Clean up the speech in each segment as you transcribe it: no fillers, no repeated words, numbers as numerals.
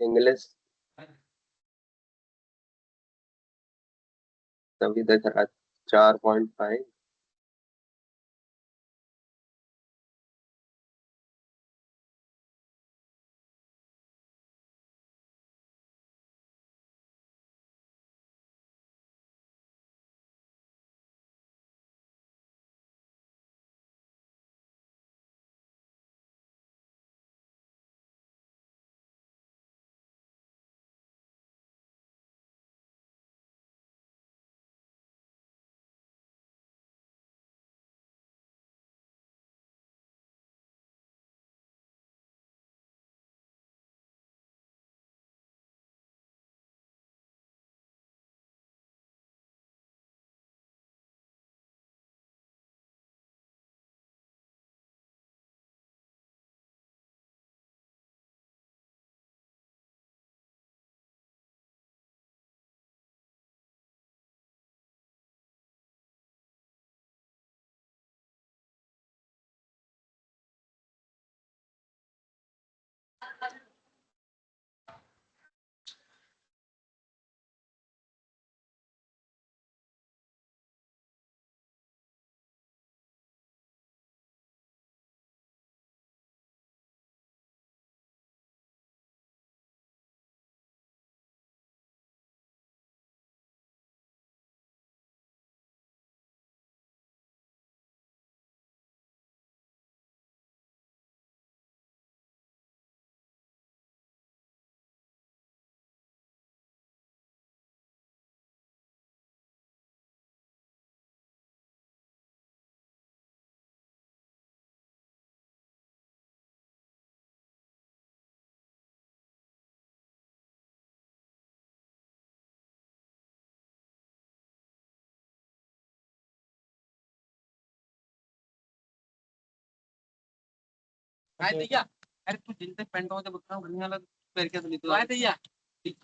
English तभी देख रहा 4.5। काय भैया अरे तू जिनते पेंट होते बघा घालून पेर के तो काय भैया ठीक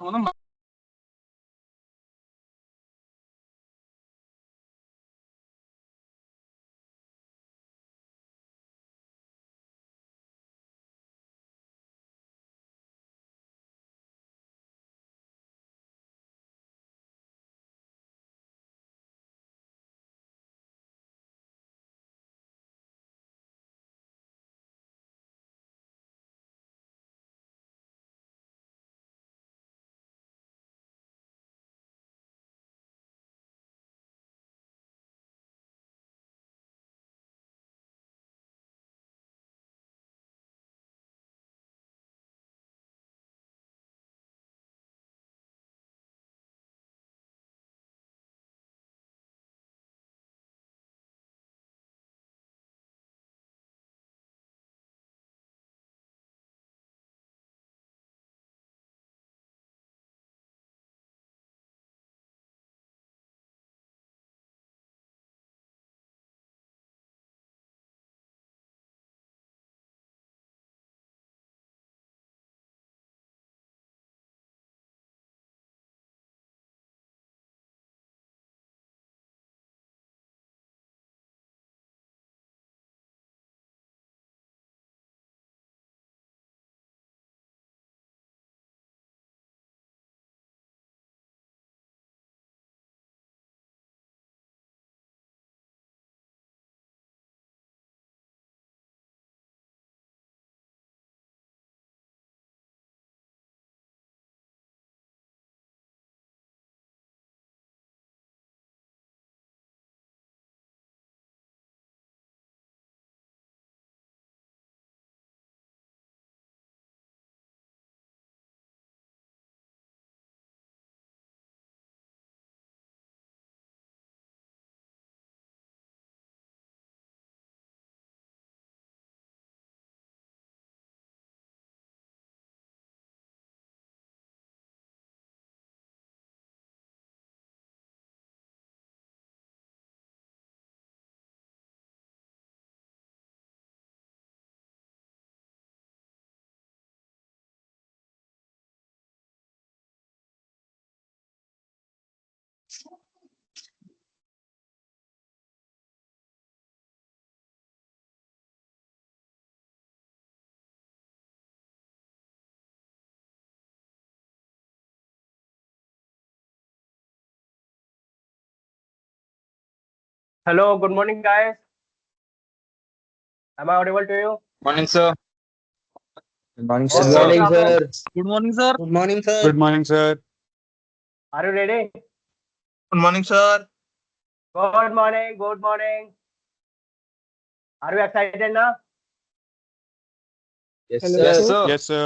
Hello, good morning, guys. Am I audible to you? Morning, sir. Good morning, Okay, sir. okay, okay. Good morning, sir. Good morning, sir. Good morning, sir. Are you ready? Good morning, sir. Good morning, good morning. Are you excited now? Yes, Hello, sir. Yes, sir. Yes, sir.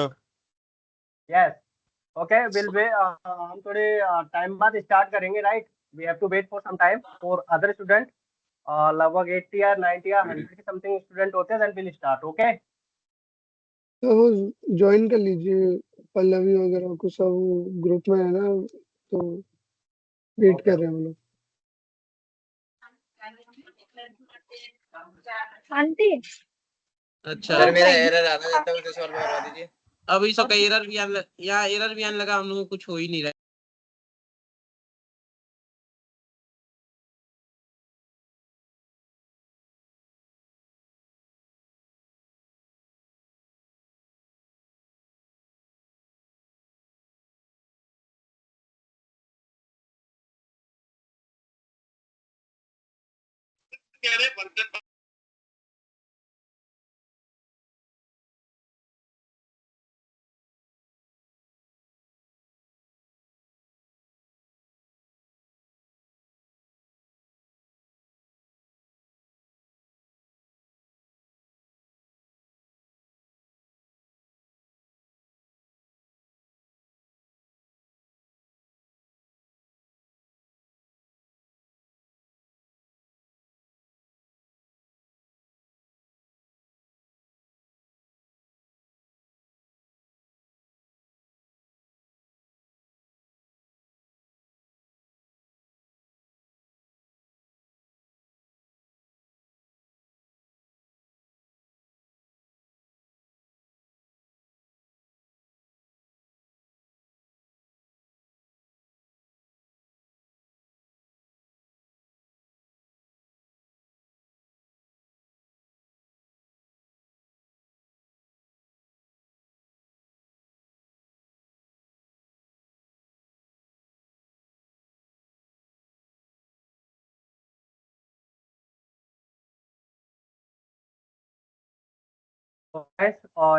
Yes. Okay, we'll wait. हम थोड़े time बाद start करेंगे, right? We have to wait for some time for other student. लगभग 80 या 90 या 100 के something student होते हैं, then we'll start. Okay? तो वो ज्वाइन कर लीजिए पल्लवी वगैरह को, सब ग्रुप में है ना, तो वेट कर रहे हैं हम लोग। आंटी अच्छा सर मेरा एरर आना जाता है, उसे सॉल्व करवा दीजिए। अभी तो कई एरर भी आने यहाँ एरर भी आने लगा, हम लोगों को कुछ हो ही नहीं रहा।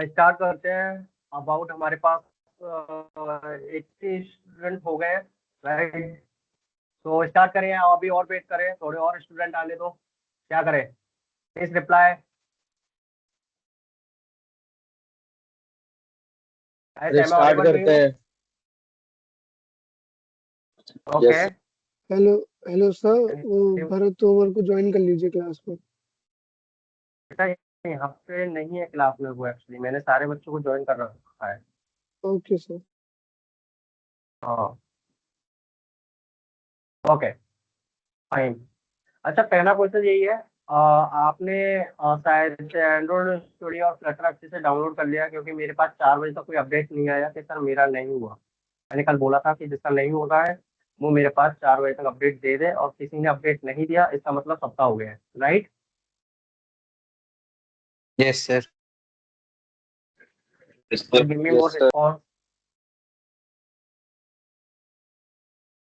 स्टार्ट करते हैं। अबाउट हमारे पास 80 स्टूडेंट हो गए, राइट? तो स्टार्ट करें या अभी और वेट करें, थोड़े और स्टूडेंट आने दो, क्या करें? Please reply. स्टार्ट करते हैं। ओके। हेलो हेलो सर, वो भरत तोमर को ज्वाइन कर लीजिए क्लास में। बेटा यहाँ पे नहीं है क्लास में वो, एक्चुअली मैंने सारे बच्चों को ज्वाइन कर रखा है। Okay sir. हाँ, ओके फाइन। अच्छा, पहला क्वेश्चन यही है, आपने शायद से एंड्रॉइड स्टूडियो और फ्लटर अच्छे से डाउनलोड कर लिया, क्योंकि मेरे पास 4 बजे तक कोई अपडेट नहीं आया कि सर मेरा नहीं हुआ। मैंने कल बोला था कि जिसका नहीं होगा है वो मेरे पास 4 बजे तक अपडेट दे दे, और किसी ने अपडेट नहीं दिया, इसका मतलब सबका हो गया है, right? Yes sir. Give me more response.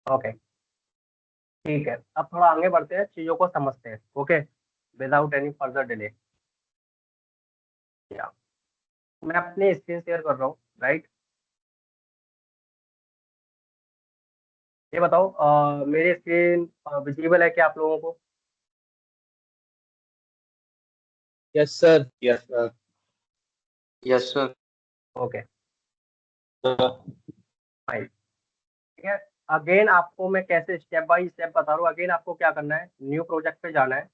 Okay, ठीक है। अब थोड़ा आगे बढ़ते हैं, चीजों को समझते हैं। Okay, without any further delay. या मैं अपनी स्क्रीन शेयर कर रहा हूँ, राइट? ये बताओ, मेरी स्क्रीन विजिबल है क्या आप लोगों को? Yes sir. Yes sir. Yes, sir. Okay fine, ठीक है। अगेन आपको मैं कैसे स्टेप बाय स्टेप बता रहा हूँ। अगेन आपको क्या करना है, न्यू प्रोजेक्ट पे जाना है,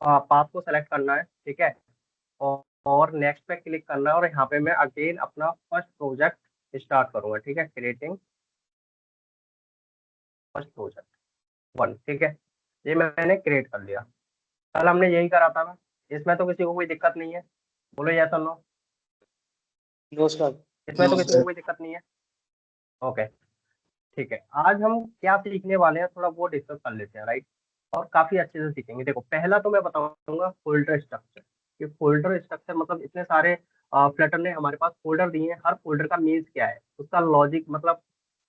पाथ को सेलेक्ट करना है, ठीक है, और नेक्स्ट पे क्लिक करना है, और यहाँ पे मैं अगेन अपना फर्स्ट प्रोजेक्ट स्टार्ट करूंगा, ठीक है। क्रिएटिंग फर्स्ट प्रोजेक्ट 1, ठीक है। ये मैंने क्रिएट कर लिया। कल हमने यही करा था ना, इसमें तो किसी को कोई दिक्कत नहीं है, बोलो यस और नो। No sir. इसमें तो किसी को कोई दिक्कत नहीं है। ओके, ठीक है। आज हम क्या सीखने वाले हैं, थोड़ा वो डिस्कस कर लेते हैं, राइट? और काफी अच्छे से सीखेंगे। देखो, पहला तो मैं बताऊंगा फोल्डर स्ट्रक्चर। कि फोल्डर स्ट्रक्चर मतलब इतने सारे फ्लटर ने हमारे पास फोल्डर दिए हैं, हर फोल्डर का मीन्स क्या है, उसका लॉजिक मतलब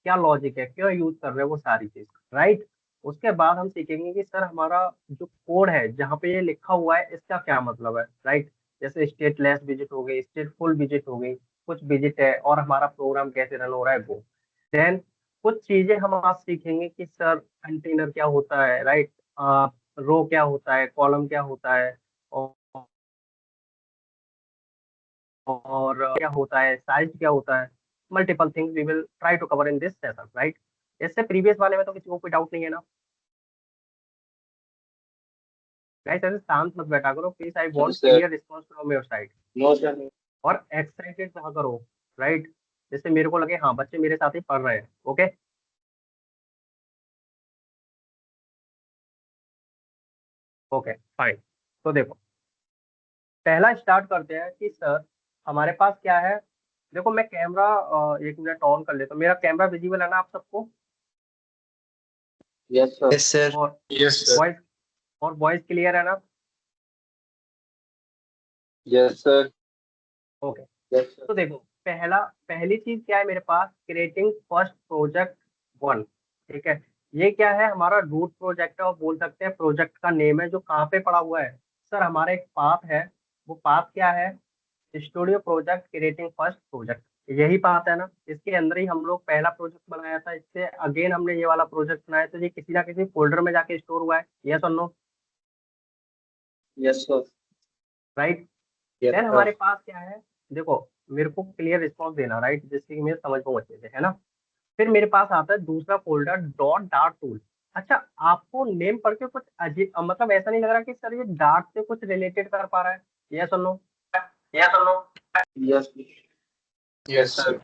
क्या लॉजिक है, क्यों यूज कर रहे हैं वो सारी चीज, राइट? उसके बाद हम सीखेंगे कि सर हमारा जो कोड है जहाँ पे ये लिखा हुआ है इसका क्या मतलब है, राइट। जैसे स्टेट लेस विजिट हो गई, स्टेट फुल विजिट हो गई, कुछ विजिट है और हमारा प्रोग्राम कैसे रन हो रहा है वो। देन कुछ चीजें हम आज सीखेंगे कि सर कंटेनर क्या होता है, राइट, रो क्या होता है, कॉलम क्या होता है, और क्या होता है, साइज क्या होता है। Multiple things we will try to cover in this session, right. इससे प्रीवियस वाले में तो किसी को कोई डाउट नहीं है ना। गाइस ऐसे शांत मत बैठा करो please, I want sir. Clear response from your side. No sir. और एक्साइटेड रहा करो, राइट, जैसे मेरे को लगे हाँ बच्चे मेरे साथ ही पढ़ रहे हैं। Okay okay fine. तो देखो पहला स्टार्ट करते हैं कि सर हमारे पास क्या है। देखो मैं कैमरा 1 मिनट ऑन कर लेता हूँ। मेरा कैमरा विजिबल है ना आप सबको? Yes sir. Yes, sir. और यस वॉइस और वॉइस क्लियर है ना? Yes sir. ओके। यस तो देखो पहली चीज क्या है मेरे पास, क्रिएटिंग फर्स्ट प्रोजेक्ट 1। ठीक है, ये क्या है, हमारा रूट प्रोजेक्ट है और बोल सकते हैं प्रोजेक्ट का नेम है जो कहाँ पे पड़ा हुआ है। सर हमारा एक पाथ है, वो पाथ क्या है, studio project creating first project, यही पाथ है ना। इसके अंदर ही हम लोग पहला प्रोजेक्ट बनाया था, इससे अगेन हमने ये वाला प्रोजेक्ट बनाया था, ये किसी ना किसी फोल्डर में जाके स्टोर हुआ है, यस और no, yes sir. Right. Then हमारे पास क्या है, देखो मेरे को क्लियर रिस्पॉन्स देना, राइट, जिससे कि मैं समझ पाऊँ अच्छे से, है ना। फिर मेरे पास आता है दूसरा फोल्डर डॉट डार्ट टूल। अच्छा, आपको नेम पढ़ के कुछ अजीब मतलब ऐसा नहीं लग रहा कि सर ये डार्ट से कुछ रिलेटेड कर पा रहा है, यस और नो? यस और no? Yes yes sir.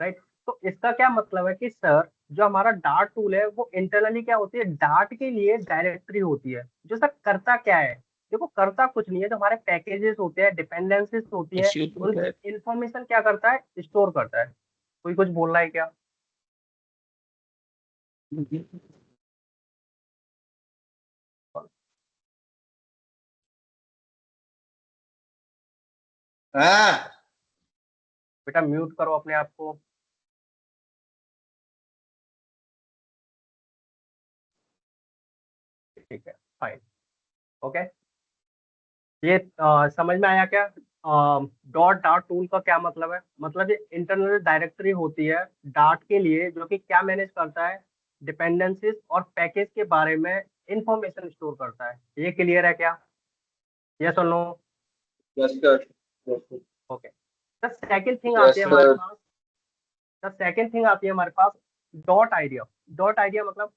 Right. तो इसका क्या मतलब है कि सर जो हमारा डार्ट टूल है वो इंटरनली क्या होती है, डार्ट के लिए डायरेक्टरी होती है, जो सर करता क्या है। देखो करता कुछ नहीं है, जो हमारे पैकेजेस होते हैं, डिपेंडेंसीज होती है, उनकी इंफॉर्मेशन क्या करता है, स्टोर करता है। कोई कुछ बोल रहा है क्या? हाँ। बेटा म्यूट करो अपने आप को। ठीक है फाइन। ओके, ये समझ में आया क्या? डॉट डार्ट टूल का क्या मतलब है, मतलब ये इंटरनल डायरेक्टरी होती है डार्ट के लिए, जो कि क्या मैनेज करता है, डिपेंडेंसीज और पैकेज के बारे में इंफॉर्मेशन स्टोर करता है। ये क्लियर है क्या, यस और no? Yes sir. Okay. The second thing Yes, आती है हमारे sir. पास, द सेकंड थिंग आती है हमारे पास डॉट आइडिया। डॉट आइडिया मतलब,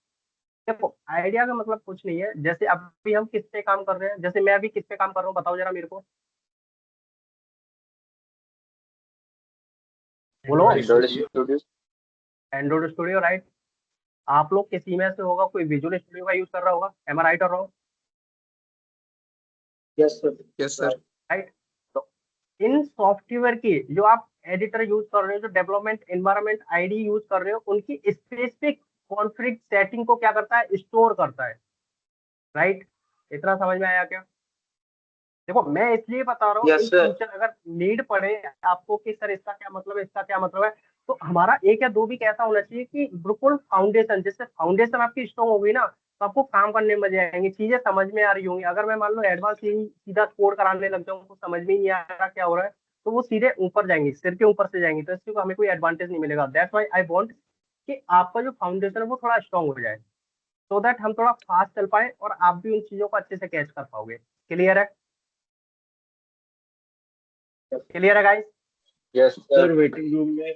देखो आइडिया का मतलब कुछ नहीं है, जैसे अभी हम किस पे काम कर रहे हैं, जैसे मैं अभी किस पे काम कर रहा हूँ बताओ जरा मेरे को, बोलो। Android Studio. Android studio, right. आप लोग किसी में से होगा कोई विजुअल स्टूडियो का यूज कर रहा होगा, M I right or wrong? Yes, sir. Yes, sir. Right. तो इन सॉफ्टवेयर की जो आप एडिटर यूज कर रहे हो, जो डेवलपमेंट एनवायरनमेंट आईडी यूज कर रहे हो, उनकी स्पेसिफिक कॉन्फ़िग सेटिंग को क्या करता है, स्टोर करता है, राइट। इतना समझ में आया क्या? देखो मैं इसलिए बता रहा हूँ, Yes, इन sir. फ्यूचर अगर नीड पड़े आपको कि सर इसका क्या मतलब है, इसका क्या मतलब है, तो हमारा एक या दो भी कैसा होना चाहिए कि बिल्कुल फाउंडेशन, जिससे फाउंडेशन आपकी स्ट्रॉन्ग होगी ना, तो आपको काम करने में मजे आएंगे, चीजें समझ में आ रही होंगी। अगर मैं मान लो एडवांस ही सीधा कोड कराने लग जाऊँ, तो समझ में ही नहीं आ रहा क्या हो रहा है, तो वो सीधे ऊपर जाएंगे, सिर के ऊपर से जाएंगे, तो इससे हमें कोई एडवांटेज नहीं मिलेगा। दैट्स व्हाई आई वांट कि आपका जो फाउंडेशन है वो थोड़ा स्ट्रॉन्ग हो जाए, सो दैट हम थोड़ा फास्ट चल पाए और आप भी उन चीजों को अच्छे से कैच कर पाओगे। क्लियर है? क्लियर है guys? Yes, sir. Sir waiting room में,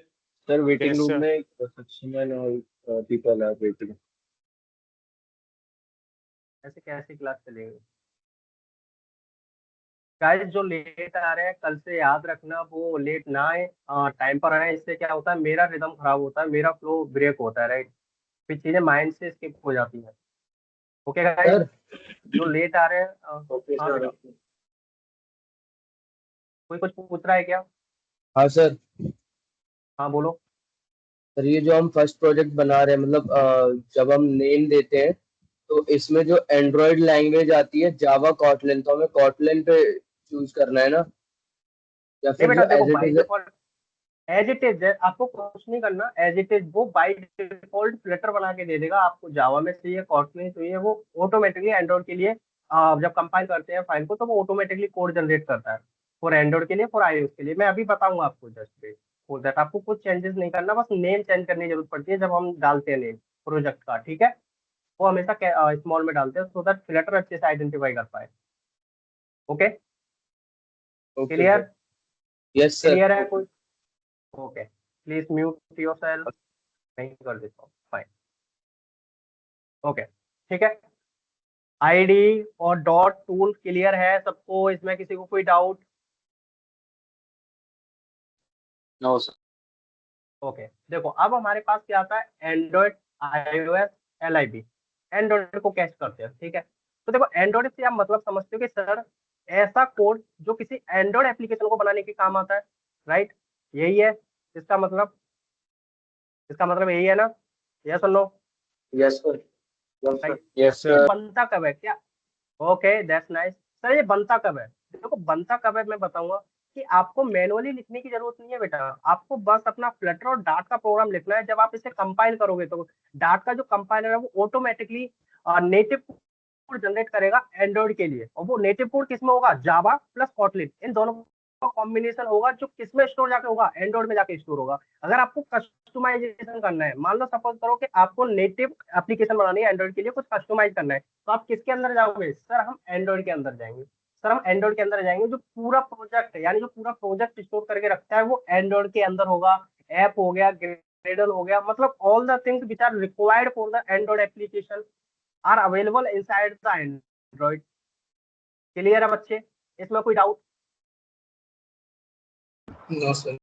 सर वेटिंग रूम में सचिन और पीपल आर वेटिंग। ऐसे कैसे क्लास चलेगी गाइस? जो लेट आ रहे हैं कल से याद रखना, वो लेट ना आए, टाइम पर आए। इससे क्या होता है, मेरा रिदम खराब होता है, मेरा फ्लो ब्रेक होता है, राइट। फिर चीजें माइंड से स्किप हो जाती है। ओके गाइस, सर जो लेट आ रहे हैं Okay, हाँ बेटा, sir. कोई कुछ पूछ रहा है क्या? हाँ सर। हाँ बोलो। सर ये जो हम फर्स्ट प्रोजेक्ट बना रहे हैं, मतलब जब हम नेम देते हैं तो इसमें जो एंड्रॉयड लैंग्वेज आती है जावा कॉटलिन, तो हमें कॉटलिन पे चूज करना है ना, या नहीं फिर जो बेटा देखो as it by is. Default, as it is, आपको कुछ नहीं करना, एज इट इज वो बाय डिफॉल्ट फ्लटर बना के दे देगा। आपको जावा में चाहिए, कॉटलिन चाहिए, वो ऑटोमेटिकली एंड्रॉइड के लिए जब कंपाइल करते हैं फाइल को तो वो ऑटोमेटिकली कोड जनरेट करता है फॉर एंड्रॉइड के लिए, फॉर iOS के लिए। मैं अभी बताऊंगा आपको जस्ट फॉर दैट। आपको कुछ चेंजेस नहीं करना, बस नेम चेंज करने की जरूरत पड़ती है जब हम डालते हैं नेम प्रोजेक्ट का, ठीक है। वो हमेशा स्मॉल में डालते हैं सो दैट फ्लटर अच्छे से आइडेंटिफाई कर पाए। Okay, okay clear? Sir. Yes sir. Clear है कोई? Okay, please mute your self. नहीं कर देता हूँ, फाइन। ओके, ठीक है। आईडी और डॉट टूल क्लियर है सबको? इसमें किसी को कोई डाउट? No sir. ओके, देखो अब हमारे पास क्या आता है, एंड्रॉइड, iOS, LIB। एंड्रॉइड को कैच करते हैं, ठीक है। तो देखो एंड्रॉइड से आप मतलब समझते हो कि सर ऐसा कोड जो किसी एंड्रॉइड एप्लीकेशन को बनाने के काम आता है, राइट? यही है इसका मतलब, इसका मतलब यही है ना? यस और no? Yes sir. Right. Yes ये सर। बनता कब है क्या? Okay, that's nice. सर ये बनता कब है? देखो बनता कब है मैं बताऊंगा कि आपको मैनुअली लिखने की जरूरत नहीं है बेटा। आपको बस अपना फ्लटर और डार्ट का प्रोग्राम लिखना है। जब आप इसे कंपाइल करोगे तो डार्ट का जो कंपाइलर है वो ऑटोमेटिकली नेटिव कोड जनरेट करेगा एंड्रॉइड के लिए। और वो नेटिव कोड किसमें होगा? जावा प्लस कॉटलिन, इन दोनों का कॉम्बिनेशन होगा जो किसमें स्टोर जाके होगा? एंड्रॉइड में जाके स्टोर होगा। अगर आपको कस्टमाइजेशन करना है, मान लो सपोज करो कि आपको नेटिव एप्लीकेशन बनानी है एंड्रॉइड के लिए, कुछ कस्टमाइज करना है, तो आप किसके अंदर जाओगे? सर हम एंड्रॉइड के अंदर जाएंगे। सर हम एंड्रॉइड के अंदर जाएंगे। जो पूरा प्रोजेक्ट है, यानी जो पूरा प्रोजेक्ट स्टोर करके रखता है वो एंड्रॉइड के अंदर होगा। ऐप हो गया, ग्रेडल हो गया, मतलब all the things which are required for the Android application are available inside the Android. Clear है बच्चे? इसमें कोई डाउट? No sir.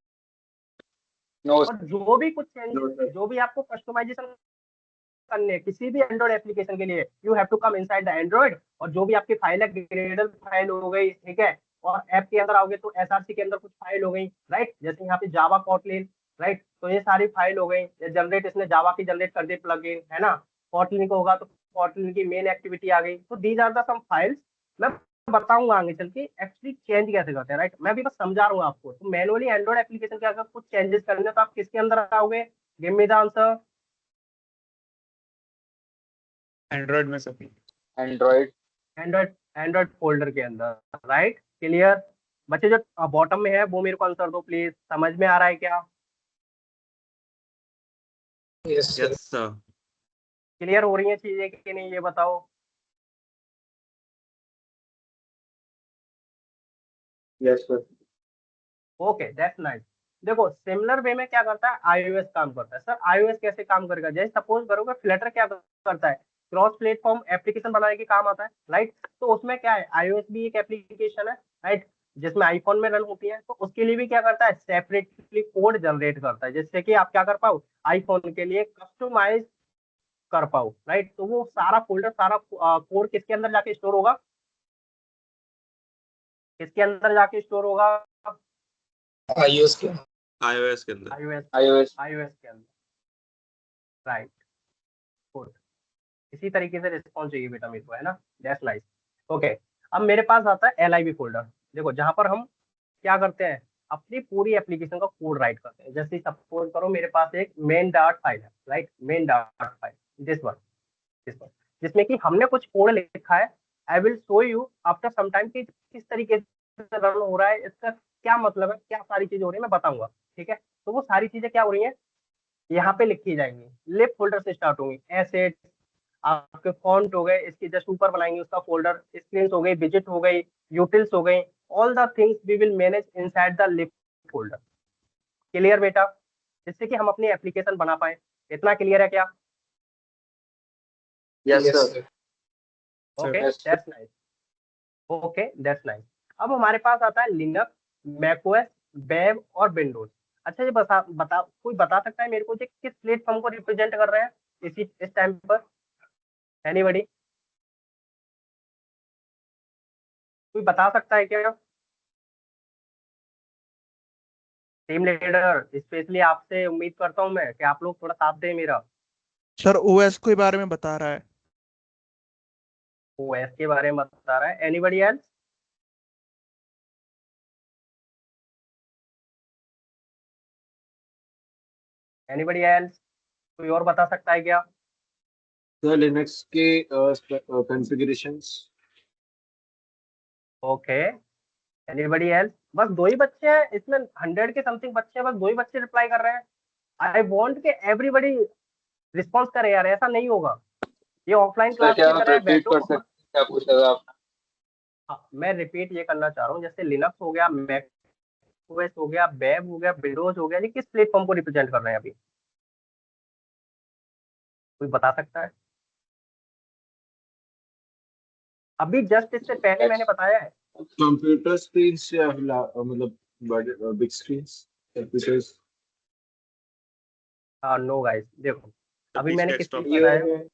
नो और जो भी कुछ नो चेंजेस, सर। जो भी आपको कस्टमाइजेशन करने किसी भी एंड्रॉइड एप्लीकेशन के लिए, you have to come inside the Android. और जो भी आपकी फाइल है, ग्रेडल फाइल हो गई, ठीक है, और ऐप के अंदर आओगे तो एसआरसी के अंदर कुछ फाइल हो गई, राइट? जैसे यहाँ पे जावा कॉटलिन, राइट? तो ये सारी फाइल हो गई। ये जनरेट, इसने जावा की जनरेट कर दी प्लगइन, है ना? कॉटलिन को होगा तो कॉटलिन की मेन एक्टिविटी आ गई। तो these are the some files. मैं बताऊंगा आगे चल के एक्चुअली चेंज कैसे करते हैं, राइट? मैं भी बस समझा रहा हूँ आपको। तो मैनुअली एंड्रॉइड एप्लीकेशन के अगर कुछ चेंजेस करने हैं, तो आप किसके अंदर आओगे? Give me the answer. Android में sir. Android. Android, Android folder के अंदर, राइट? क्लियर? बच्चे जो बॉटम में है वो मेरे को आंसर दो प्लीज। समझ में आ रहा है क्या? Yes sir. Yes sir. Clear हो रही है चीजें कि नहीं, ये बताओ। Yes sir. Okay, that's nice. देखो सिमिलर वे में क्या करता है, iOS काम करता है। सर iOS कैसे काम करेगा? जैसे सपोज करोगे फ्लटर क्या करता है, क्रॉस प्लेटफॉर्म एप्लीकेशन बनाने के काम आता है, राइट? तो उसमें क्या है, iOS भी एक एप्लीकेशन है, राइट, जिसमें आईफोन में रन होती है। तो उसके लिए भी क्या करता है, सेपरेटली कोड जनरेट करता है, जिससे कि आप क्या कर पाओ, आईफोन के लिए कस्टमाइज कर पाओ, राइट? तो वो सारा फोल्डर, सारा कोड किसके अंदर जाके स्टोर होगा? किसके अंदर जाके स्टोर होगा? iOS के। iOS के अंदर। iOS, iOS। iOS के अंदर, राइट? गुड। इसी तरीके से रिस्पॉन्स चाहिए बेटा मेरे को, है ना? That's nice. ओके, अब मेरे पास आता है LIB फोल्डर। देखो जहां पर हम क्या करते हैं, अपनी पूरी एप्लीकेशन का कोड राइट करते हैं। जैसे सपोज करो मेरे पास एक मेन डॉट फाइल है, right? Main dot file, this one, this one, जिसमें कि हमने कुछ कोड लिखा है। I will show you after some time कि किस तरीके से रन हो रहा है, इसका क्या मतलब है, क्या सारी चीजें हो रही है, मैं बताऊंगा, ठीक है? तो वो सारी चीजें क्या हो रही है, यहाँ पे लिखी जाएंगी। लेफ्ट फोल्डर से स्टार्ट होंगी, एसेट, आपके फॉन्ट हो गए, इसके जस्ट ऊपर बनाएंगे उसका फोल्डर, स्क्रीन हो गई, विजिट हो गई, यूटिल्स हो गई, all the things we will manage inside the left folder. Clear बेटा? जिससे कि हम अपनी एप्लीकेशन बना पाए। इतना क्लियर है क्या? Yes sir. Okay, Yes, sir. That's nice. Okay, that's nice. अब हमारे पास आता है लिनक्स, मैकओएस, वेब और विंडोज। अच्छा ये बता कोई बता सकता है मेरे को, ये किस प्लेटफॉर्म को रिप्रेजेंट कर रहे हैं इस टाइम पर? एनीबॉडी कोई बता सकता है क्या? टीम लीडर स्पेशली आपसे उम्मीद करता हूं मैं कि आप लोग थोड़ा साथ दें मेरा। सर ओएस के बारे में बता रहा है। ओएस के बारे में बता रहा है। Anybody else? Anybody else? कोई और बता सकता है क्या? सर लिनक्स के कॉन्फ़िगरेशंस। Okay, anybody else? बस दो ही बच्चे हैं इसमें, 100 के समथिंग बच्चे हैं, बस दो ही बच्चे रिप्लाई कर रहे हैं। आई वांट कि एवरीबडी रिस्पॉन्स करे यार, ऐसा नहीं होगा। ये ऑफलाइन सर क्लास क्या की आप तरह है, रिपीट बैठो। कर सकते हैं क्या पूछा था आपने? हाँ, मैं रिपीट ये करना चाह रहा हूँ, जैसे लिनक्स हो गया, मैक ओएस हो गया, वेब हो गया, विंडोज हो गया, ये किस प्लेटफॉर्म को रिप्रेजेंट कर रहे हैं अभी? कोई बता सकता है? अभी जस्ट इससे पहले मैंने बताया है। कंप्यूटर स्क्रीन से मतलब बड़े big screens computers. No guys, देखो अभी पीसी मैंने किस चीज डेस्कटॉप। बताया।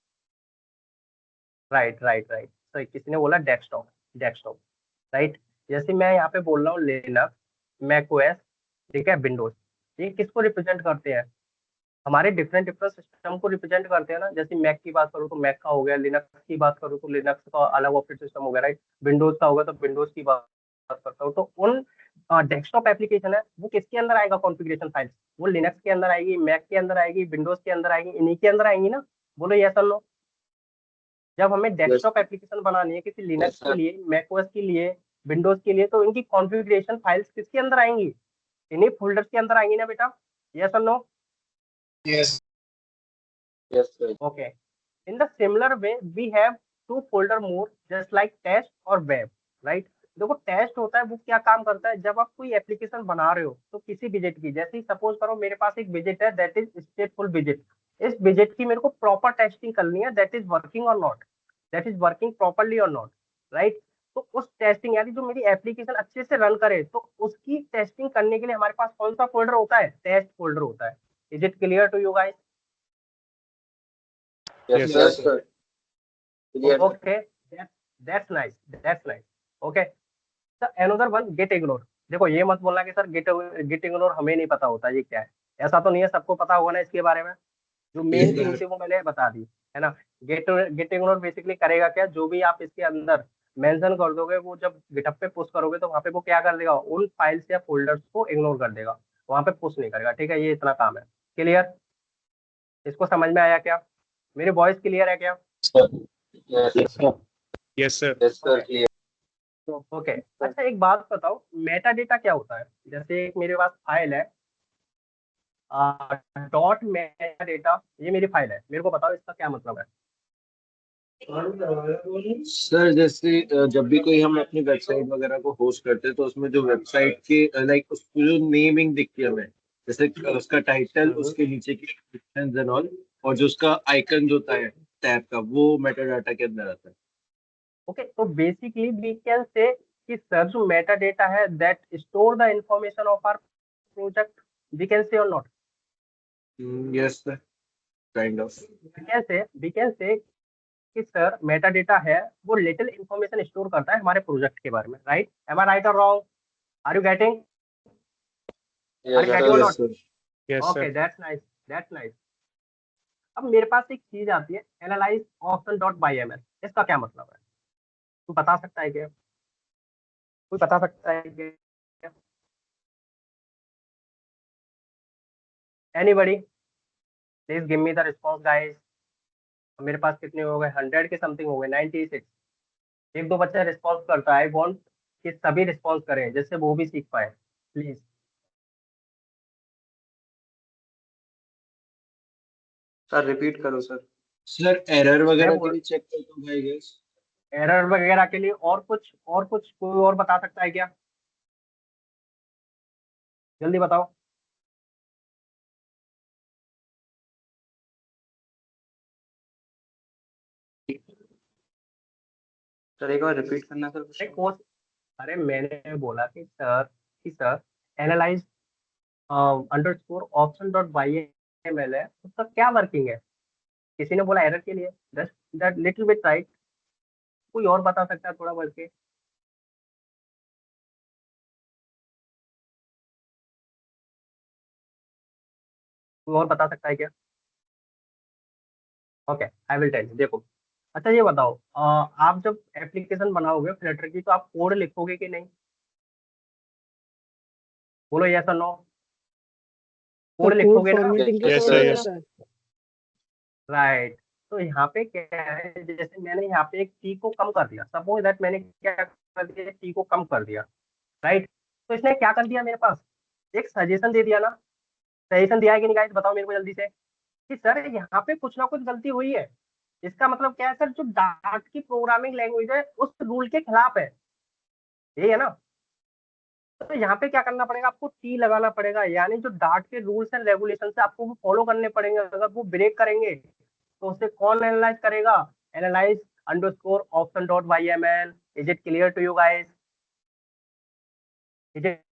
राइट राइट राइट, तो किसी ने बोला डेस्कटॉप, डेस्कटॉप। राइट, जैसे मैं यहाँ पे बोल रहा हूँ लिनक्स, मैक ओएस, ठीक है, विंडोज, ये किसको रिप्रेजेंट करते हैं? हमारे डिफरेंट डिफरेंट सिस्टम को रिप्रेजेंट करते हैं ना। जैसे मैक की बात करूँ तो मैक का हो गया, लिनक्स की बात करूँ तो लिनक्स का अलग ऑपरेटिंग सिस्टम हो गया, राइट। विंडोज का होगा तो विंडोज की बात करता हूँ, तो उन डेस्कटॉप एप्लीकेशन है वो किसके अंदर आएगा कॉन्फ़िगरेशन फाइल्स? वो लिनक्स के अंदर आएगी, मैक के अंदर आएगी, विंडोज के अंदर आएगी, इन्हीं के अंदर आएंगी ना? बोलो यस और नो। जब हमें यस डेस्कटॉप एप्लीकेशन बनानी है किसी यस लिनक्स के सर। लिए, मैकओएस के लिए, विंडोज के लिए, तो इनकी कॉन्फ़िगरेशन फाइल्स किसके अंदर आएंगी? इन्हीं फोल्डर्स के अंदर आएंगी ना बेटा? यस और no? Yes yes sir. Okay. In the similar way, we have two folder more, just like test और web, right? देखो टेस्ट होता है वो क्या काम करता है, जब आप कोई एप्लीकेशन बना रहे हो तो किसी विजेट की, जैसे ही सपोज करो मेरे पास एक विजेट है दैट इज स्टेटफुल विजेट, इस विजेट की मेरे को प्रॉपर टेस्टिंग करनी है, दैट इज वर्किंग और not, that is working properly और नॉट, राइट। तो उस टेस्टिंग यानी जो मेरी एप्लीकेशन अच्छे से रन करे, तो उसकी टेस्टिंग करने के लिए हमारे पास कौन सा फोल्डर होता है? टेस्ट फोल्डर होता है। Is it clear to you guys? Yes Yes, sir sir. Sir. Clear sir. Okay, that's nice, that's nice. Okay, so another one, get ignore। देखो ये मत बोलना कि सर गेट इग्नोर हमें नहीं पता होता ये क्या है, ऐसा तो नहीं है, सबको पता होगा ना इसके बारे में। जो मेन Yes, थिंग sir. थी वो मैंने बता दी, है ना। गेट गेट इग्नोर बेसिकली करेगा क्या, जो भी आप इसके अंदर मेंशन कर दोगे, वो जब गिटहब पे पुश करोगे तो वहाँ पे वो क्या कर देगा, उन फाइल्स या फोल्डर्स को इग्नोर कर देगा, वहाँ पे पुश नहीं करेगा, ठीक है। ये इतना काम है। क्लियर? इसको समझ में आया क्या? मेरी वॉइस क्लियर है क्या? Sir yes sir. Yes, sir. Yes sir okay clear. Okay. अच्छा एक बात बताओ, मेटा डेटा क्या होता है? जैसे एक मेरे पास फाइल है डॉट मेटा डेटा, ये मेरी फाइल है, मेरे को बताओ इसका क्या मतलब है? सर जैसे जब भी कोई हम अपनी वेबसाइट वगैरह को होस्ट करते हैं तो उसमें जो वेबसाइट के लाइक उसकी जो नेमिंग दिखती है हमें, जैसे उसका टाइटल, उसके नीचे की डिस्क्रिप्शन एंड ऑल, और जो उसका आइकन जो होता है टैब का, वो मेटा डाटा के अंदर आता है। ओके, तो बेसिकली वी कैन से कि सर जो मेटा डेटा है that store the information of our project, we can say or not? Yes sir, kind of. We can say कि सर मेटा डेटा है वो लिटिल इंफॉर्मेशन स्टोर करता है हमारे project के बारे में, right? Am I right or wrong? Are you getting? Are yes you getting or sir. Yes not? Sir. Yes, sir. Okay, that's nice, that's nice. अब मेरे पास एक चीज आती है analyse option dot Y M L, इसका क्या मतलब है? तू बता सकता है क्या? कोई बता सकता है क्या? Anybody? Please give me the response guys. मेरे पास कितने हो गए, 100 के समथिंग हो गए, 96। एक दो बच्चा रिस्पॉन्स करता है, आई वांट कि सभी रिस्पॉन्स करें जिससे वो भी सीख पाए, प्लीज। सर रिपीट करो सर। सर एरर मैं वगैरह के बोल लिए चेक करता हूँ भाई गेस। एरर वगैरह के लिए, और कुछ कोई और बता सकता है क्या? जल्दी बताओ। सर एक बार रिपीट करना सर अरे क्वेश्चन। कोर्स, अरे मैंने बोला कि sir analyse underscore option dot Y M L है, उसका क्या वर्किंग है? किसी ने बोला एरर के लिए, दैट लिटिल बिट राइट। कोई और बता सकता है थोड़ा बढ़ के? कोई और बता सकता है क्या? Okay, I will tell. देखो, अच्छा ये बताओ, आप जब एप्लीकेशन बनाओगे फ्लटर की तो आप कोड लिखोगे कि नहीं? बोलो यस और नो। कोड कोड लिखोगे ना, फॉर्मेटिंग के Yes, समय sir, में yes. आता है। राइट। तो यहाँ पे क्या है, जैसे मैंने यहाँ पे एक टी को कम कर दिया, सपोज दैट मैंने क्या कर दिया, टी को कम कर दिया, राइट। तो इसने क्या कर दिया, मेरे पास एक सजेशन दे दिया ना, सजेशन दिया है कि नहीं गाइस, बताओ मेरे को जल्दी से कि सर यहाँ पे कुछ ना कुछ गलती हुई है। इसका मतलब क्या है सर, जो डार्ट की प्रोग्रामिंग लैंग्वेज है उस रूल के खिलाफ है, यही है ना। तो यहाँ पे क्या करना पड़ेगा, आपको टी लगाना पड़ेगा, यानी जो डार्ट के रूल्स एंड रेगुलेशन है आपको वो फॉलो करने पड़ेंगे। अगर वो ब्रेक करेंगे तो उसे कौन एनालाइज करेगा, analyse underscore option dot Y M L. Is it clear to you guys, is it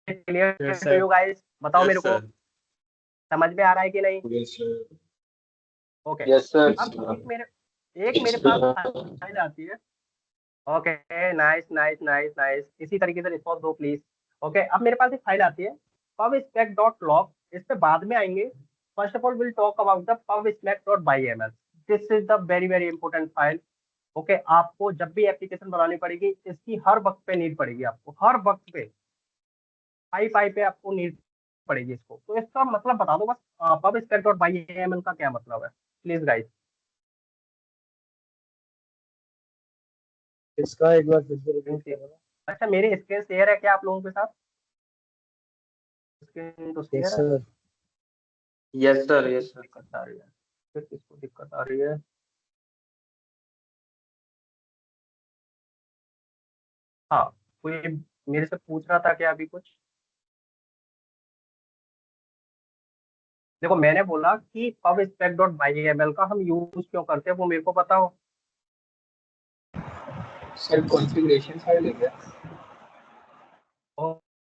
clear Yes, to sir. You guys, बताओ मेरे Yes, को sir. समझ में आ रहा है कि नहीं। Yes, sir. Okay, yes sir. अब एक मेरे पास फाइल आती है। Okay, nice nice nice nice, इसी तरीके से रिस्पॉन्स दो प्लीज। ओके, अब मेरे पास एक फाइल आती है pub spec डॉट लॉग, इस पे बाद में आएंगे। First of all will talk about the pub spec dot Y M L. This is the very very important file. Okay, आपको जब भी एप्लीकेशन बनानी पड़ेगी इसकी हर वक्त पे नीड पड़ेगी, आपको हर वक्त पे पाई पाई पे आपको नीड पड़ेगी इसको। तो इसका मतलब बता दो बस, pub spec dot Y M L का क्या मतलब है प्लीज गाइस। इसका एक बार फिर से रिपीट करना। अच्छा, मेरी स्क्रीन शेयर है क्या आप लोगों के साथ, स्क्रीन तो शेयर यस है। Sir. Yes sir. Yes sir. दिक्कत आ रही है, फिर किसको दिक्कत आ रही है। हाँ, कोई मेरे से पूछ रहा था क्या अभी कुछ। देखो, मैंने बोला कि pubspec dot Y M L का हम यूज क्यों करते हैं वो मेरे को पता हो। सर कॉन्फ़िगरेशन फाइल है क्या?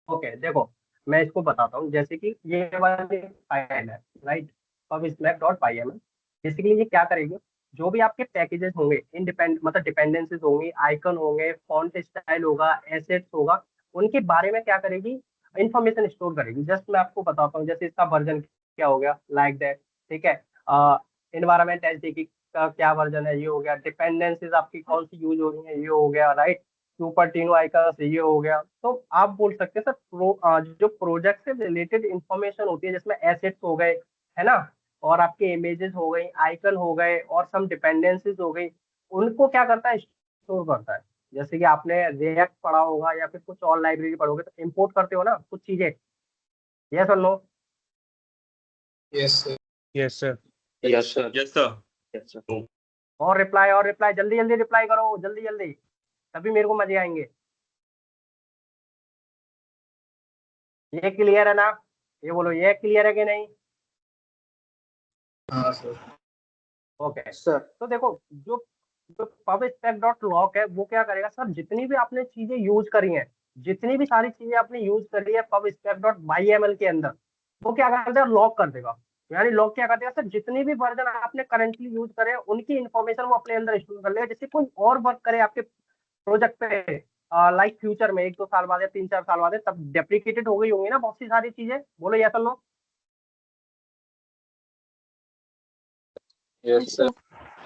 ओके, देखो मैं इसको बताता हूँ। जैसे कि ये वाली फाइल है, right, pubspec dot Y M L. Basically ये क्या करेगी, जो भी आपके पैकेजेस होंगे, मतलब डिपेंडेंसीज होंगी, आइकन होंगे, फॉन्ट स्टाइल होगा, एसेट्स होगा, उनके बारे में क्या करेगी, इंफॉर्मेशन स्टोर करेगी। जस्ट मैं आपको बताता हूँ, जैसे इसका वर्जन क्या हो गया, लाइक दैट, ठीक है। इन्वायरमेंट एचटीटीपी का क्या वर्जन है, ये हो गया। डिपेंडेंसीज आपकी कौन सी यूज हो रही है, ये हो गया, राइट। सुपर्टिनो आइकन ये हो गया। तो आप बोल सकते हैं सर जो प्रोजेक्ट से रिलेटेड इंफॉर्मेशन होती है, जिसमें एसेट्स हो गए, है ना, और आपके इमेजेस हो गई, आइकन हो गए, और सम डिपेंडेंसीज हो गई, उनको क्या करता है, स्टोर करता है। जैसे कि आपने रिएक्ट पढ़ा होगा या फिर कुछ और लाइब्रेरी पढ़ोगे तो इंपोर्ट करते हो ना कुछ चीजें, यस और no. Yes sir. Yes, sir. Yes sir. Yes, sir. Yes sir. और रिप्लाई जल्दी जल्दी रिप्लाई करो, जल्दी जल्दी, तभी मेरे को मजे आएंगे। ये क्लियर है ना, ये बोलो, ये क्लियर है कि नहीं। हाँ सर। ओके, सर तो देखो, जो जो पब स्पेक डॉट लॉक है वो क्या करेगा सर, जितनी भी आपने चीजें यूज करी हैं, जितनी भी सारी चीजें आपने यूज करी है pubspec dot Y M L के अंदर, वो क्या कर देगा, लॉक कर देगा। यानी लॉक क्या कर देगा सर, जितनी भी वर्जन आपने करेंटली यूज करे हैं, उनकी इन्फॉर्मेशन वो अपने अंदर स्टोर कर लेगा। जैसे कोई और वर्क करे आपके प्रोजेक्ट पे, लाइक फ्यूचर में 1-2 साल बाद या 3-4 साल बाद है, तब डेप्रिकेटेड हो गई होंगी ना बहुत सी सारी चीजें, बोलो या तो लो। Yes sir.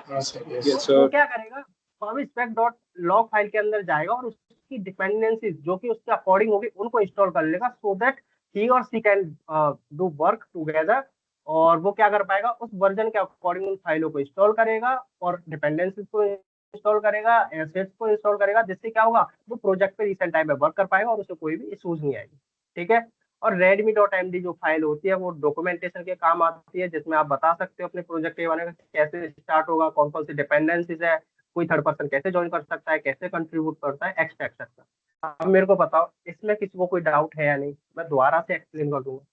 हाँ सर। यस तो वो सर। क्या करेगा, pubspec dot lock file के अंदर जाएगा और उसकी डिपेंडेंसीज जो कि उसके अकॉर्डिंग होगी उनको इंस्टॉल कर लेगा, सो दैट ही और सी कैन डू वर्क टुगेदर। और वो क्या कर पाएगा, उस वर्जन के अकॉर्डिंग उन फाइलों को इंस्टॉल करेगा और डिपेंडेंसीज को इंस्टॉल करेगा, एसेट्स को इंस्टॉल करेगा, जिससे क्या होगा, वो प्रोजेक्ट पे रिसेंट टाइम में वर्क कर पाएगा और उसे कोई भी इशूज नहीं आएगी, ठीक है। और रेडमी डॉट एम डी जो फाइल होती है वो डॉक्यूमेंटेशन के काम आती है, जिसमें आप बता सकते हो अपने प्रोजेक्ट के बारे में, कैसे स्टार्ट होगा, कौन कौन सी डिपेंडेंसीज है, कोई थर्ड पर्सन कैसे ज्वाइन कर सकता है, कैसे कंट्रीब्यूट करता है, एक्स्ट्रा एक्स्ट्रा। अब मेरे को बताओ इसमें किसी को कोई डाउट है या नहीं, मैं दोबारा से एक्सप्लेन कर दूंगा।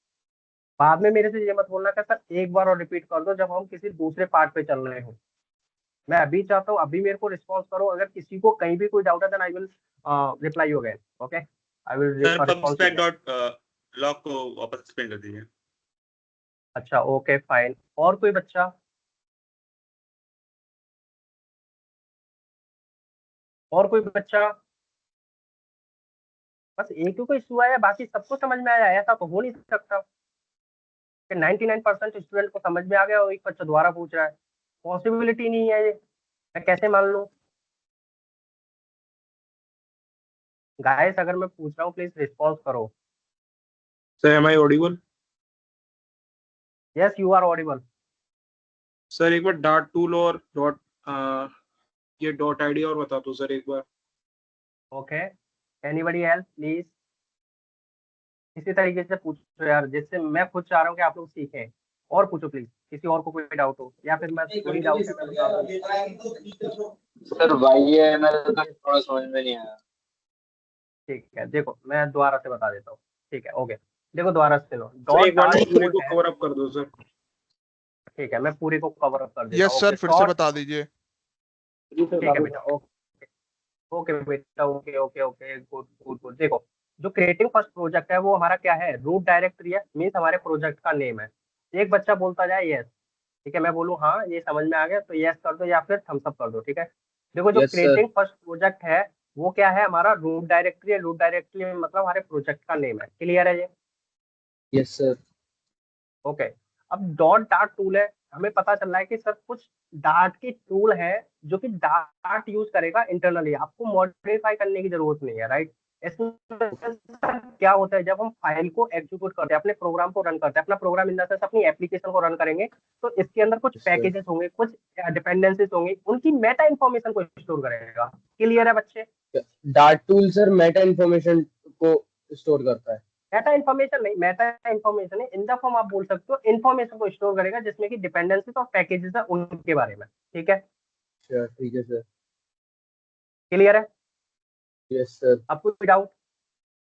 बाद में मेरे से ये मत बोलना कि सर एक बार और रिपीट कर दो जब हम किसी दूसरे पार्ट पे चल रहे हो। मैं अभी चाहता हूँ अभी मेरे को रिस्पॉन्स करो, अगर किसी को कहीं भी कोई डाउट है then I will reply you again. Okay, I will Sir, response pubspec you. dot log को वापस एक्सप्लेन कर दीजिए. अच्छा, ओके फाइन, और कोई बच्चा, और कोई बच्चा, बस एक ही को इशू आया, बाकी सबको समझ में आया, ऐसा तो हो नहीं सकता कि 99% स्टूडेंट को समझ में आ गया और एक बच्चा दोबारा पूछ रहा है। पॉसिबिलिटी नहीं है ये, मैं कैसे मान लूँ। गाइस, अगर मैं पूछ रहा हूँ प्लीज रिस्पॉन्स करो। Sir, am I audible? Yes you are audible. Sir एक बार डॉट टूल और ये डॉट आईडी और बता दो सर एक बार। Okay, anybody else please. इसी तरीके से पूछो यार, जिससे मैं खुद चाह रहा हूँ कि आप लोग सीखें। और पूछो प्लीज, किसी और को कोई डाउट हो, या फिर मैं कोई डाउट है मैं बता दूँ। सर YAML का थोड़ा समझ में नहीं आया। ठीक है, देखो मैं दोबारा से बता देता हूँ। ठीक है, ओके, देखो दोबारा से लो। सर एक बार डॉट पूरे को है, कवर अप कर दो सर। ठीक है मैं पूरे को कवर अप कर देता यस हूँ। सर, ओके, फिर से डॉट, बता दीजिए। ठीक है बेटा, ओके ओके बेटा, okay okay okay, good good good. देखो, जो क्रिएटिंग फर्स्ट प्रोजेक्ट है वो हमारा क्या है, रूट डायरेक्टरी है, मीन्स हमारे प्रोजेक्ट का नेम है। एक बच्चा बोलता जाए यस, ठीक है, मैं बोलूँ हाँ ये समझ में आ गया तो यस कर दो या फिर थम्स अप कर दो। ठीक है, देखो जो Yes, sir. Creating first project है वो क्या है, हमारा रूट डायरेक्टरी है। रूट डायरेक्टरी में मतलब हमारे प्रोजेक्ट का नेम है। क्लियर है ये? Yes, sir. ओके, अब डॉट डार्ट टूल है, हमें पता चल रहा है कि सर कुछ डार्ट की टूल है जो कि डार्ट यूज करेगा इंटरनली, आपको मॉडिफाई करने की जरूरत नहीं है, राइट। इसमें क्या होता है, जब हम फाइल को एग्जीक्यूट करते हैं, अपने प्रोग्राम को रन करते हैं, अपना प्रोग्राम इन द सेंस अपनी एप्लीकेशन को रन करेंगे, तो इसके अंदर कुछ Yes, sir. पैकेजेस होंगे, कुछ डिपेंडेंसीज होंगी, उनकी मेटा इन्फॉर्मेशन को स्टोर करेगा। क्लियर है बच्चे? Dart tool sir Meta information को स्टोर करता है। मेटा इन्फॉर्मेशन नहीं, मेटा इन्फॉर्मेशन है इन द फॉर्म, आप बोल सकते हो इन्फॉर्मेशन को स्टोर करेगा जिसमें कि डिपेंडेंसीज और पैकेजेस है उनके बारे में। ठीक है, अच्छा ठीक है सर। क्लियर है? Yes sir. अब कोई डाउट?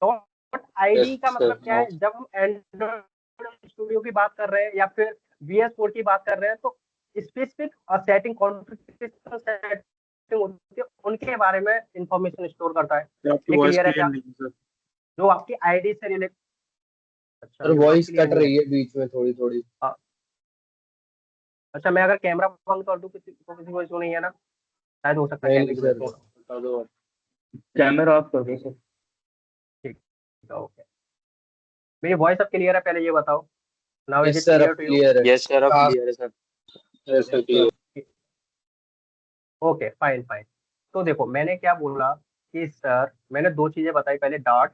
डॉट आईडी Yes, का मतलब sir. क्या है, जब हम एंड्रॉइड स्टूडियो की बात कर रहे हैं या फिर VS कोड की बात कर रहे हैं, तो स्पेसिफिक सेटिंग कॉन्फ़िगरेशन सेटिंग होती है, उनके बारे में इंफॉर्मेशन स्टोर करता है। आपकी ये वॉइस क्लियर है क्लियर क्या? नहीं है सर। जो आपकी आईडी से रिलेटेड, अच्छा सर ये वॉइस clear कट नहीं है। रही है बीच में थोड़ी थोड़ी। अच्छा, मैं अगर कैमरा बंद कर दूं किसी को, किसी को इशू नहीं है ना? शायद हो सकता है नहीं कैमरे की वजह सर, से हो। बता दो। कैमरा ऑफ कर दो सर। ठीक है, ओके। मेरी वॉइस अब क्लियर है, पहले ये बताओ, now is yes it sir, clear अब टू यू? क्लियर है। यस सर अब क्लियर है sir. Yes sir, clear. Okay fine fine. तो देखो मैंने क्या बोला कि सर मैंने दो चीजें बताई, पहले डार्ट,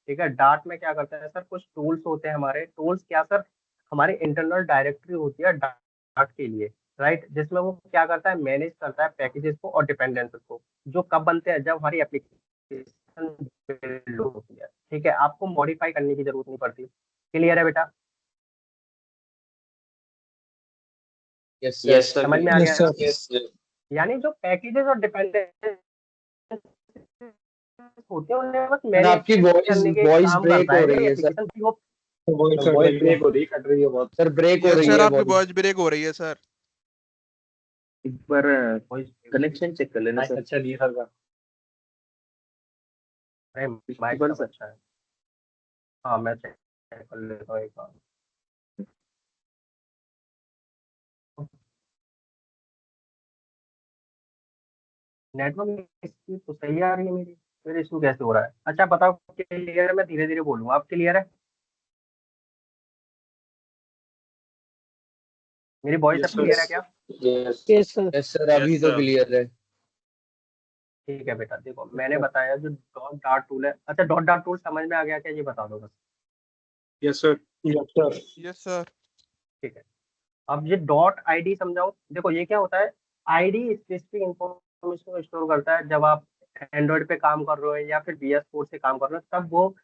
ठीक है, डार्ट में क्या करता है सर, कुछ टूल्स होते हैं हमारे। टूल्स क्या सर, हमारी इंटरनल डायरेक्टरी होती है डार्ट के लिए, राइट, जिसमें वो क्या करता है, मैनेज करता है पैकेजेस को और डिपेंडेंसीज को, जो कब बनते हैं, जब हमारी एप्लीकेशन बिल्ड होती है। ठीक है, आपको मॉडिफाई करने की जरूरत नहीं पड़ती। क्लियर है बेटा? Yes yes sir. सर समझ में आ गया ना? यस यानी जो पैकेजेस और डिपेंडेंसीज होते हैं उन्हें बस सर मैनेज आपकी वॉइस करने के वॉइस काम ब्रेक करता हो है, रही है सर। एप्लीकेशन की वो। वॉइस ब्रेक हो रही है, कट रही है बहुत। सर ब्रेक हो यस रही सर, है आपकी वॉइस। वॉइस ब्रेक हो रही है सर। एक बार कनेक्शन चेक कर लेना सर। अच्छा नहीं सर का। अरे माइक सब अच्छा है। हाँ मैं चेक कर लेता हूँ एक बार। नेटवर्क स्पीड तो सही आ रही है मेरी, फिर इशू कैसे हो रहा है? अच्छा बताओ, क्लियर है? मैं धीरे धीरे बोलूंगा, आप क्लियर है? मेरी वॉइस अब यस क्लियर है क्या? Yes yes sir. Yes sir, अभी Yes, तो sir. क्लियर है। ठीक है बेटा, देखो मैंने बताया जो डॉट डार्ट टूल है। अच्छा, डॉट डार्ट टूल समझ में आ गया क्या, ये बता दो बस। Yes sir yes sir. Yes sir. ठीक है, अब ये डॉट आईडी समझाओ। देखो ये क्या होता है, आईडी स्पेसिफिक इंफॉर्मेशन को स्टोर करता है। जब आप एंड्रॉइड पे काम कर रहे हो या फिर VS कोड से काम कर रहे हो, तब वो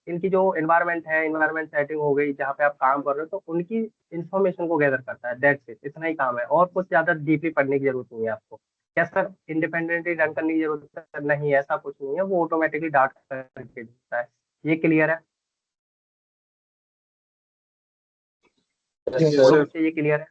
इनकी जो एनवायरनमेंट है, एनवायरनमेंट सेटिंग हो गई जहाँ पे आप काम कर रहे हो, तो उनकी इंफॉर्मेशन को गैदर करता है। दैट्स इट, इतना ही काम है, और कुछ ज्यादा डीपली पढ़ने की जरूरत नहीं है आपको। क्या सर इंडिपेंडेंटली रन करने की जरूरत है? नहीं, ऐसा कुछ नहीं है, वो ऑटोमेटिकली डाटा करके देता है। ये क्लियर है? यस बोलो सर। बच्चे, ये क्लियर है?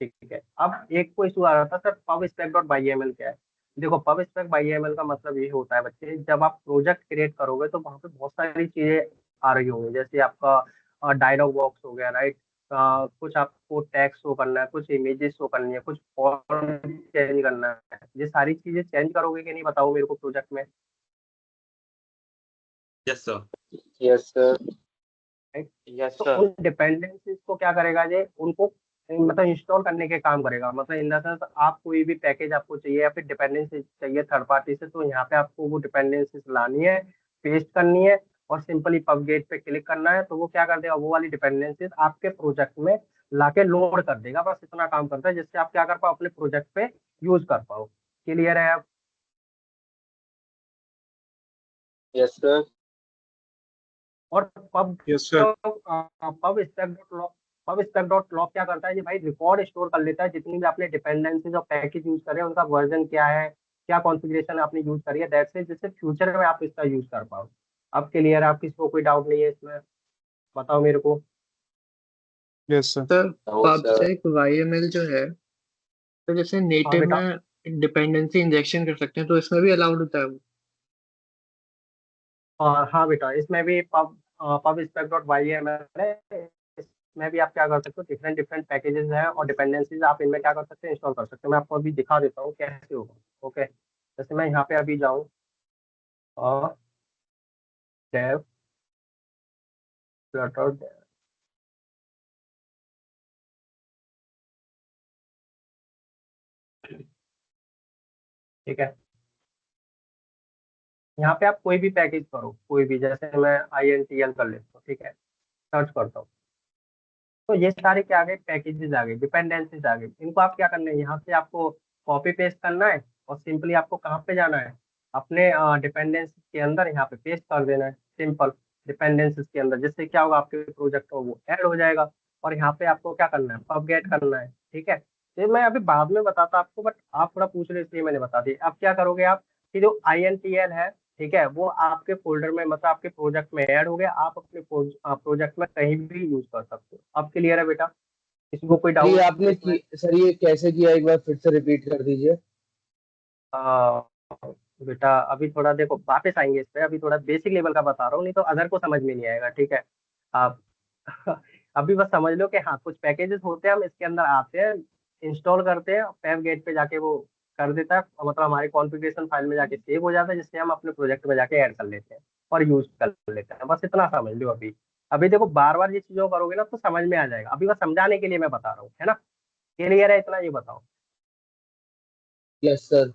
ठीक है, अब एक को इशू आ रहा था sir, pubspec dot Y M L क्या है। देखो pubspec Y M L का मतलब ये होता है बच्चे, जब आप प्रोजेक्ट क्रिएट करोगे तो वहाँ पे बहुत सारी चीजें आ रही होंगी, जैसे आपका डायलॉग बॉक्स हो गया, राइट, कुछ आपको टेक्स्ट शो करना है, कुछ इमेजेस शो करनी है, कुछ फॉन्ट चेंज करना है। ये सारी चीजें चेंज करोगे कि नहीं, बताओ मेरे को प्रोजेक्ट में, Yes, sir. Yes sir right. Yes तो सर। उन डिपेंडेंसीज को क्या करेगा ये, उनको मतलब इंस्टॉल करने के काम करेगा। मतलब इन द सेंस आप कोई भी पैकेज आपको चाहिए या फिर डिपेंडेंसी चाहिए थर्ड पार्टी से, तो यहाँ पे आपको वो डिपेंडेंसीज लानी है, पेस्ट करनी है, और सिंपली पब गेट पे क्लिक करना है, तो वो क्या कर देगा, वो वाली डिपेंडेंसीज आपके प्रोजेक्ट में लाके लोड कर देगा। बस इतना काम करता है, जिससे आप क्या कर पाओ, अपने प्रोजेक्ट पे यूज कर पाओ। क्लियर है आप? Yes sir. और pub yes sir. Pub stack dot lock, pub stack dot lock क्या करता है कि भाई रिकॉर्ड स्टोर कर लेता है, जितनी भी आपने डिपेंडेंसीज और पैकेज यूज करे उनका वर्जन क्या है, क्या कॉन्फ़िगरेशन आपने यूज करी है, दैट्स इट, जिससे फ्यूचर में आप इसका यूज कर पाओ। अब क्लियर है? आप किसी को कोई डाउट नहीं है इसमें? बताओ मेरे को। Yes sir. Sir no pub sir. से एक YML जो है, तो जैसे हाँ नेटिव बेटा। में डिपेंडेंसी इंजेक्शन कर सकते हैं, तो इसमें भी अलाउड होता है वो? हाँ बेटा, इसमें भी pubspec dot Y M L है। इसमें भी आप क्या कर सकते हो, डिफरेंट डिफरेंट पैकेजेस हैं और डिपेंडेंसीज आप इनमें क्या कर सकते हैं, इंस्टॉल कर सकते हो। मैं आपको अभी दिखा देता हूँ कैसे होगा। ओके, जैसे मैं यहाँ पे अभी जाऊँ और डेव फ्लटर, ठीक है, यहाँ पे आप कोई भी पैकेज करो, कोई भी, जैसे मैं INTL कर लेता हूँ, ठीक है, सर्च करता हूँ, तो ये सारे क्या आ गए, पैकेजेस आ गए, डिपेंडेंसीज आ गई। इनको आप क्या करना है, यहाँ से आपको कॉपी पेस्ट करना है और सिंपली आपको कहाँ पे जाना है, अपने डिपेंडेंसी के अंदर यहाँ पे पेस्ट कर देना है, सिंपल डिपेंडेंसीज के अंदर, जिससे क्या होगा, आपके प्रोजेक्ट को वो ऐड हो जाएगा। और यहाँ पे आपको क्या करना है, पबगेट करना है, ठीक है। तो मैं अभी बाद में बताता आपको, बट आप थोड़ा पूछ रहे इसलिए मैंने बता दी। अब क्या करोगे आप कि जो INTL है, ठीक है, वो आपके फोल्डर में, मतलब आपके प्रोजेक्ट में ऐड हो गया, आप अपने प्रोजेक्ट में कहीं भी यूज कर सकते हो। अब क्लियर है बेटा? किसी को कोई जी डाउट आपने इसमें? सर ये कैसे किया, एक बार फिर से रिपीट कर दीजिए। आ, बेटा अभी थोड़ा देखो, वापस आएंगे इस पे, अभी थोड़ा बेसिक लेवल का बता रहा हूँ, नहीं तो अदर को समझ में नहीं आएगा, ठीक है। आप अभी बस समझ लो कि हाँ, कुछ पैकेजेस होते हैं, हम इसके अंदर आते हैं, इंस्टॉल करते हैं, पैव गेट पे जाके वो कर देता है, मतलब हमारे कॉन्फ़िगरेशन फाइल में जाके सेव हो जाता है, जिससे हम अपने प्रोजेक्ट में जाके ऐड कर लेते हैं और यूज कर लेते हैं। बस इतना समझ लो अभी। अभी देखो, बार बार ये चीजों करोगे ना तो समझ में आ जाएगा, अभी बस समझाने के लिए मैं बता रहा हूँ, है ना। क्लियर है? इतना ये बताओ। Yes sir.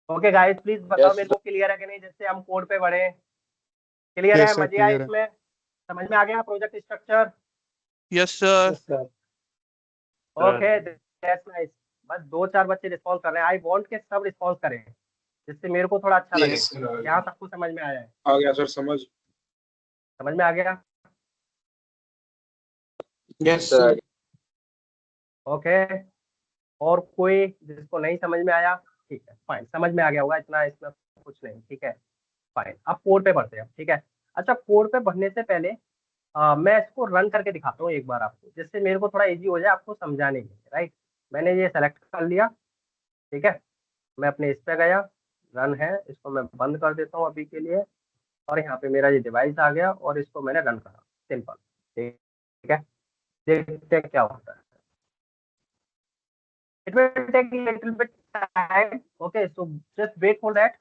Okay guys, please बताओ यस मेरे को क्लियर है कि नहीं, जिससे हम कोड पे बढ़े। क्लियर है? यस सर, मजे आए क्लियर है। इसमें? समझ में आ गया project structure? Yes sir. Sir okay, that's nice. बस दो चार बच्चे रिस्पॉन्स कर रहे हैं, आई वांट के सब रिस्पॉन्स करें, जिससे मेरे को थोड़ा अच्छा लगे। यस सर, आ यहाँ गया। सबको समझ में आया है? आ गया सर समझ। समझ में आ गया? Yes sir. ओके। और कोई जिसको नहीं समझ में आया? ठीक है, फाइन, समझ में आ गया होगा, इतना इसमें कुछ नहीं, ठीक है, फाइन। अब कोड पे बढ़ते हैं, ठीक है। अच्छा, कोड पे बढ़ने से पहले मैं इसको रन करके दिखाता हूँ एक बार आपको, जिससे मेरे को थोड़ा इजी हो जाए आपको समझाने के लिए, राइट। मैंने ये सेलेक्ट कर लिया, ठीक है, मैं अपने इस पे गया, रन है, इसको मैं बंद कर देता हूँ अभी के लिए, और यहाँ पे मेरा ये डिवाइस आ गया और इसको मैंने रन करा, सिंपल, ठीक है। देखते हैं क्या होता है। It will take little bit time, okay, so just wait for that.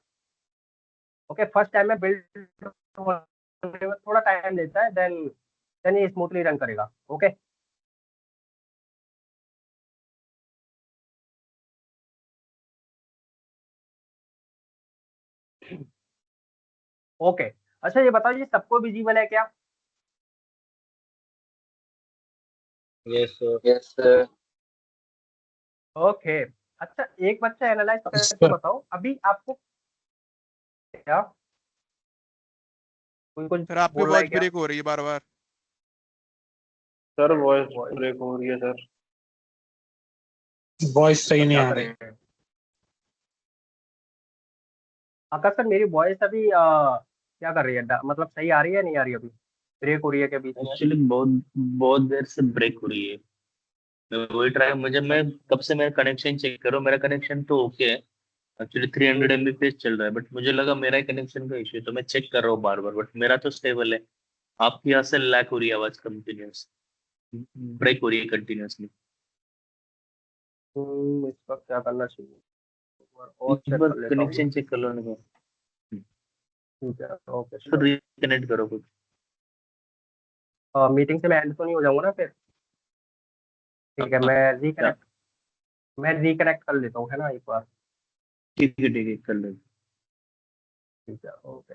Okay, first time में बिल्ड थोड़ा टाइम लेता है, देन ये स्मूथली रन करेगा। Okay, okay. अच्छा ये बताओ, ये सबको विजिबल है क्या? Yes sir. Yes sir. Okay. अच्छा, एक बच्चा एनालाइज करके बताओ अभी आपको, क्या कोई कुछ सर आपकी बोल रहा है वॉइस क्या? ब्रेक हो रही है बार बार। सर वॉइस Voice- ब्रेक हो रही है सर। वॉइस सही तो नहीं क्या आ रही। करें? आकाश सर, मेरी वॉइस अभी क्या कर रही है, मतलब सही आ रही है, नहीं आ रही अभी, ब्रेक हो रही है क्या बीच में? एक्चुअली बहुत बहुत देर से ब्रेक हो रही है। मैं वही ट्राई, मैं कब से मेरा कनेक्शन चेक करो, मेरा कनेक्शन तो ओके है। एक्चुअली 300 Mbps चल रहा है, बट मुझे लगा मेरा ही कनेक्शन का इश्यू है, तो मैं चेक कर रहा हूँ बार बार, बट मेरा तो स्टेबल है। आपकी यहाँ से लैग हो रही है, आवाज कंटिन्यूस ब्रेक हो रही है कंटिन्यूसली। इसका क्या करना चाहिए, एक बार और एक चेक बार कर लेता हूँ मैं। कनेक्शन चेक कर लो ना। ठीक है, ओके, तो श्योर। रिकनेक्ट करो कुछ। मीटिंग से मैं एंड तो नहीं हो जाऊंगा ना फिर? ठीक है, हाँ, मैं रिकनेक्ट कर लेता हूँ, है ना, एक बार। ठीक है कर लो। ठीक है, ओके।